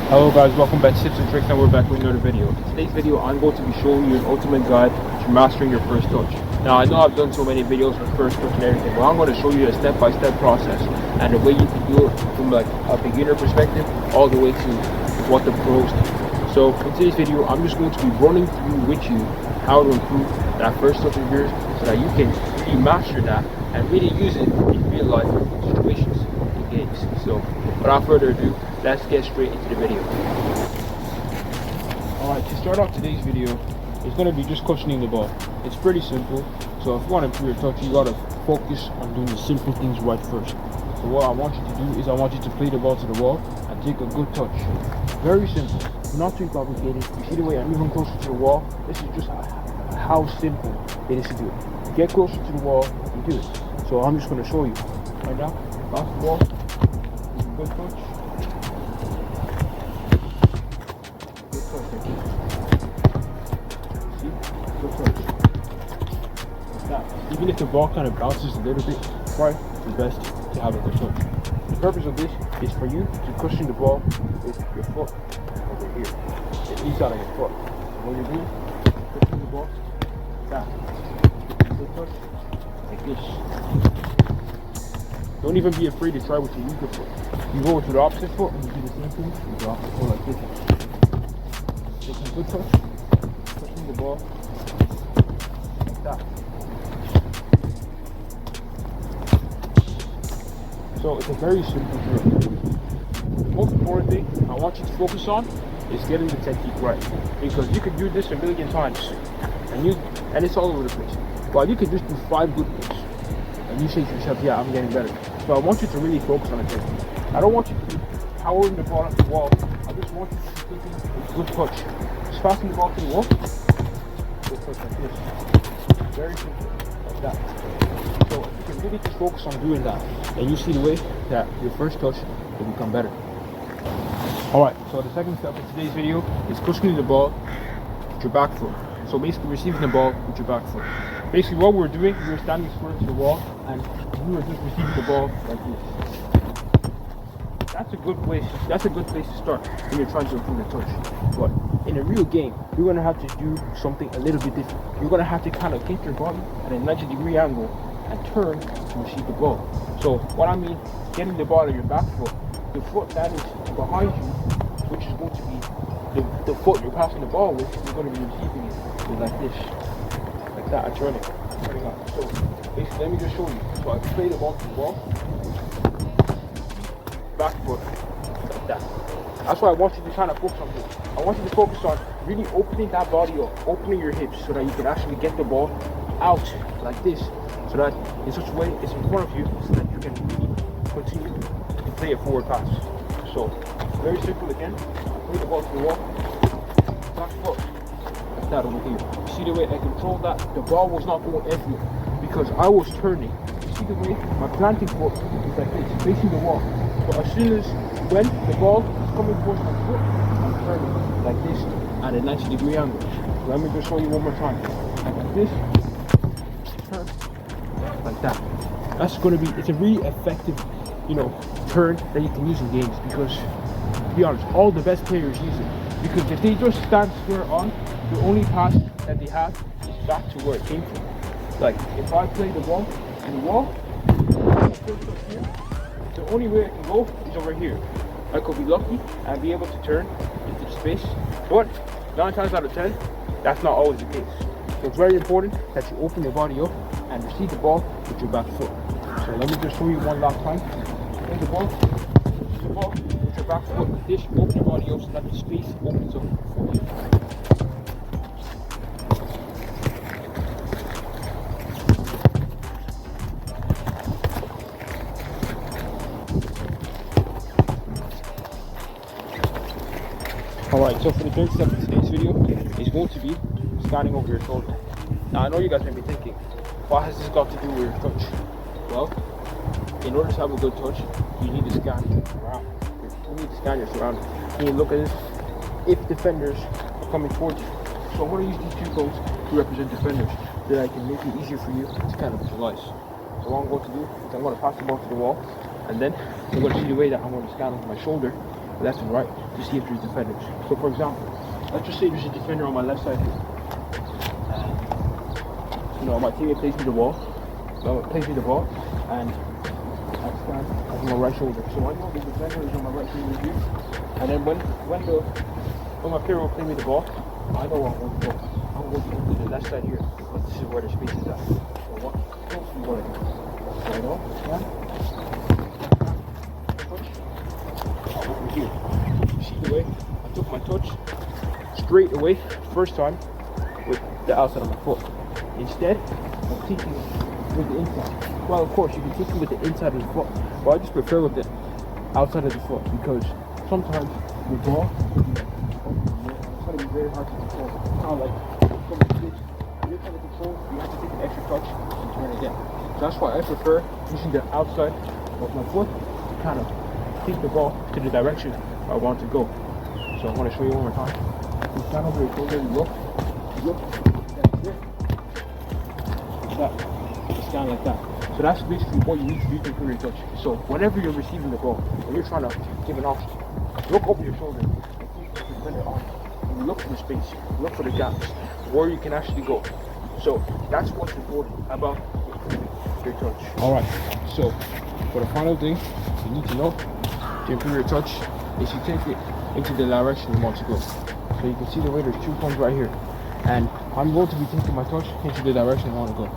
Hello guys, welcome back to Tips and Tricks, and we're back with another video. In today's video, I'm going to be showing you an ultimate guide to mastering your first touch. Now I know I've done so many videos on first touch and everything, but I'm going to show you a step-by-step process and the way you can do it from like a beginner perspective all the way to what the pros do. So in today's video, I'm just going to be running through with you how to improve that first touch of yours so that you can really master that and really use it in real life situations in games. So without further ado, let's get straight into the video. Alright, to start off today's video, it's going to be just cushioning the ball. It's pretty simple, so if you want to improve your touch, you got to focus on doing the simple things right first. So what I want you to do is I want you to play the ball to the wall and take a good touch. Very simple, not too complicated. You see the way I'm moving closer to the wall? This is just how simple it is to do it. Get closer to the wall and do it. So I'm just going to show you. Right now, off the wall, good touch. Even if the ball kind of bounces a little bit, try the best to have a good touch. The purpose of this is for you to cushion the ball with your foot over here. It leaves out of your foot. What you do, cushion the ball, that. Good touch, like this. Don't even be afraid to try with your weaker foot. You go to the opposite foot and you do the same thing with the opposite foot like this. Take some good touch, cushion the ball, like that. So it's a very simple drill. The most important thing I want you to focus on is getting the technique right. Because you can do this a million times and it's all over the place. But you can just do 5 good moves and you say to yourself, yeah, I'm getting better. So I want you to really focus on the technique. I don't want you to be powering the ball at the wall. I just want you to be taking a good touch. Just passing the ball to the wall. Good touch like this. Very simple, like that. So you can really just focus on doing that, and you see the way that your first touch will become better. Alright, so the second step of today's video is cushioning the ball with your back foot. So basically receiving the ball with your back foot. Basically what we're doing, we're standing square to the wall and we are just receiving the ball like this. That's a good place to start when you're trying to improve your touch. But in a real game, you're going to have to do something a little bit different. You're going to have to kind of get your body at a 90-degree angle and turn to receive the ball. So what I mean, getting the ball on your back foot, the foot that is behind you, which is going to be the foot you're passing the ball with, you're going to be receiving it with like this, like that, and turning up. So basically, let me just show you. So I play the ball to the wall, back foot, like that. That's why I want you to kind of focus on this. I want you to focus on really opening that body up, opening your hips so that you can actually get the ball out like this. So that in such a way it's in front of you so that you can really continue to play a forward pass. So very simple again. Play the ball to the wall. Back foot. Like that over here. You see the way I controlled that? The ball was not going everywhere because I was turning. You see the way my planting foot is like this, facing the wall. So as soon as when the ball is coming towards my foot, I'm turning like this at a 90-degree angle. So let me just show you one more time. Like this. Turn. Like that. That's going to be, it's a really effective, turn that you can use in games because, to be honest, all the best players use it. Because if they just stand square on, the only pass that they have is back to where it came from. Like, if I play the ball to the wall, the only way I can go is over here. I could be lucky and be able to turn into the space, but 9 times out of 10, that's not always the case. So it's very important that you open your body up and receive the ball with your back foot. So let me just show you one last time. Play the ball with your back foot like this. Open your body up so that the space opens up for you. Alright, so for the third step of today's video is going to be scanning over your shoulder. Now I know you guys may be thinking, what has this got to do with your touch? Well, in order to have a good touch, you need to scan around. You need to scan your surroundings. You need to look at this if defenders are coming towards you. So I'm going to use these 2 codes to represent defenders so that I can make it easier for you to kind of visualize. So what I'm going to do is I'm going to pass the ball to the wall, and then you're going to see the way that I'm going to scan over my shoulder left and right to see if there's defenders. So for example, let's just say there's a defender on my left side here. My teammate plays me the ball. And I stand on my right shoulder. So I know the defender is on my right shoulder here. And then when my player will play me the ball, I know where I'm going to go. I'm going to go to the left side here, because this is where the space is at. So what close we going to do? So I know, over here. You see the way I took my touch straight away first time with the outside of my foot. Instead, I'm taking it with the inside. Well, of course, you can take it with the inside of the foot, but I just prefer with the outside of the foot because sometimes the ball it's going to be very hard to control. It's kind of like you're trying to control, you have to take an extra touch and turn again. So that's why I prefer using the outside of my foot to kind of take the ball to the direction I want to go. So I want to show you one more time. You stand over your shoulder, you look, that's it. Like that. You stand like that. So that's basically what you need to do to improve your touch. So whenever you're receiving the ball, when you're trying to give an option, look over your shoulder and see if you can on. And look for the space, look for the gaps, where you can actually go. So that's what's important about your touch. Alright, so for the final thing you need to know to improve your touch is you take it into the direction you want to go. So you can see the way there's 2 points right here. And I'm going to be taking my touch into the direction I want to go.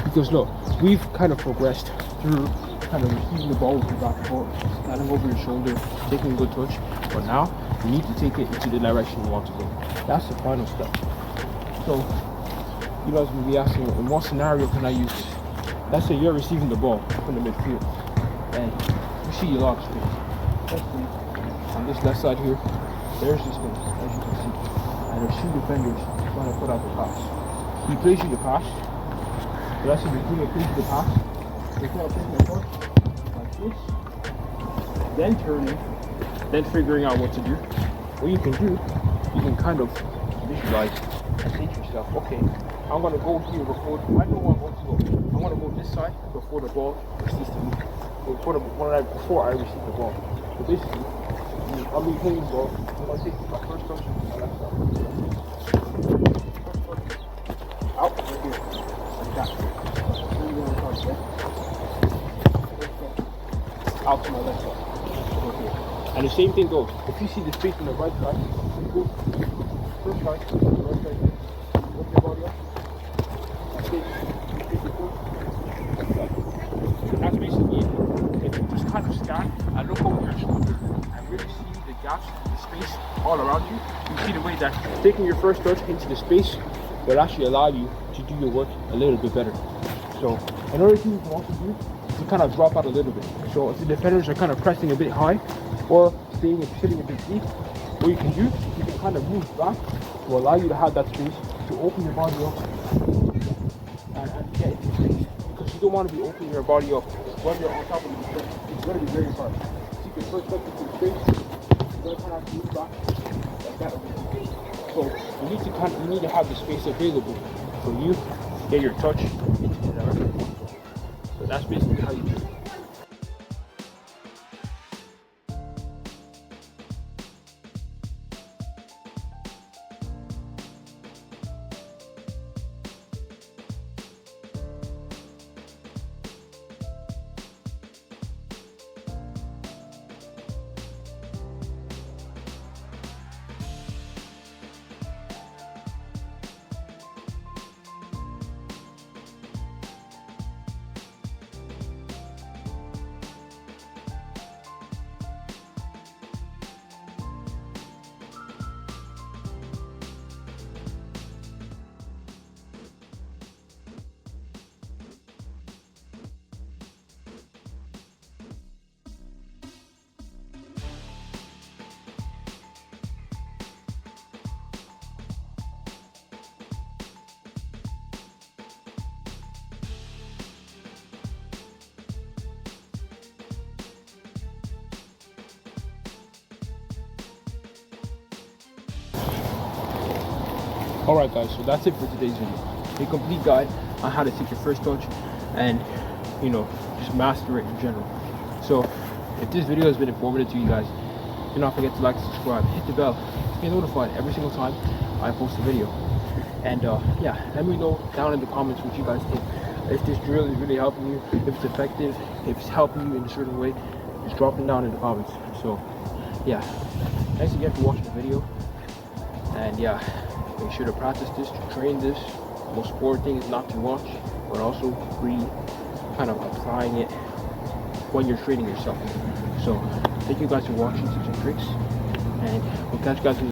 Because look, we've kind of progressed through kind of receiving the ball with your back foot, standing over your shoulder, taking a good touch. But now you need to take it into the direction you want to go. That's the final step. So you guys will be asking, in what scenario can I use this? Let's say you're receiving the ball from the midfield and you see your lock space. Let's see, on this left side here, there's the space, as you can see. And there's 2 defenders trying to put out the pass. He plays you the pass. So let's say the team plays you the pass. They can take my touch like this, then turning, then figuring out what to do. What you can do, you can kind of visualize and think to yourself, okay, I'm going to go here before, I know where I'm going to go. I'm going to go this side before the ball receives to me. Before I receive the ball. So basically, I'll be playing the ball. I'm going to take my first touch on the left side. Out right here. Like that. Out to my left side. Okay. And the same thing goes. If you see the space on the right side, you go first side, right side. Open your body up. That's basically it. If you just kind of scan and look over your shoulder and really see the gaps, the space all around you, you see the way that taking your first touch into the space will actually allow you to do your work a little bit better. So another thing you can also do is to kind of drop out a little bit. So if the defenders are kind of pressing a bit high or sitting a bit deep, what you can do, you can kind of move back to allow you to have that space to open your body up and get into space. Because you don't want to be opening your body up when you're on top of the defense. It's going to be very hard. So you can first step into space, you're going to kind of have to move back like that. So you need to have the space available for you to get your touch into the direction. So that's basically how you do it. Alright guys, so that's it for today's video. A complete guide on how to take your first touch and, just master it in general. So if this video has been informative to you guys, Do not forget to like, subscribe, hit the bell, get notified every single time I post a video. And yeah, let me know down in the comments what you guys think. If this drill is really helping you, if it's effective, if it's helping you in a certain way, just drop it down in the comments. So yeah, thanks again for watching the video. And yeah, make sure to practice this, to train this. The most important thing is not too much, but also really kind of applying it when you're training yourself. So thank you guys for watching tips and tricks, and we'll catch you guys in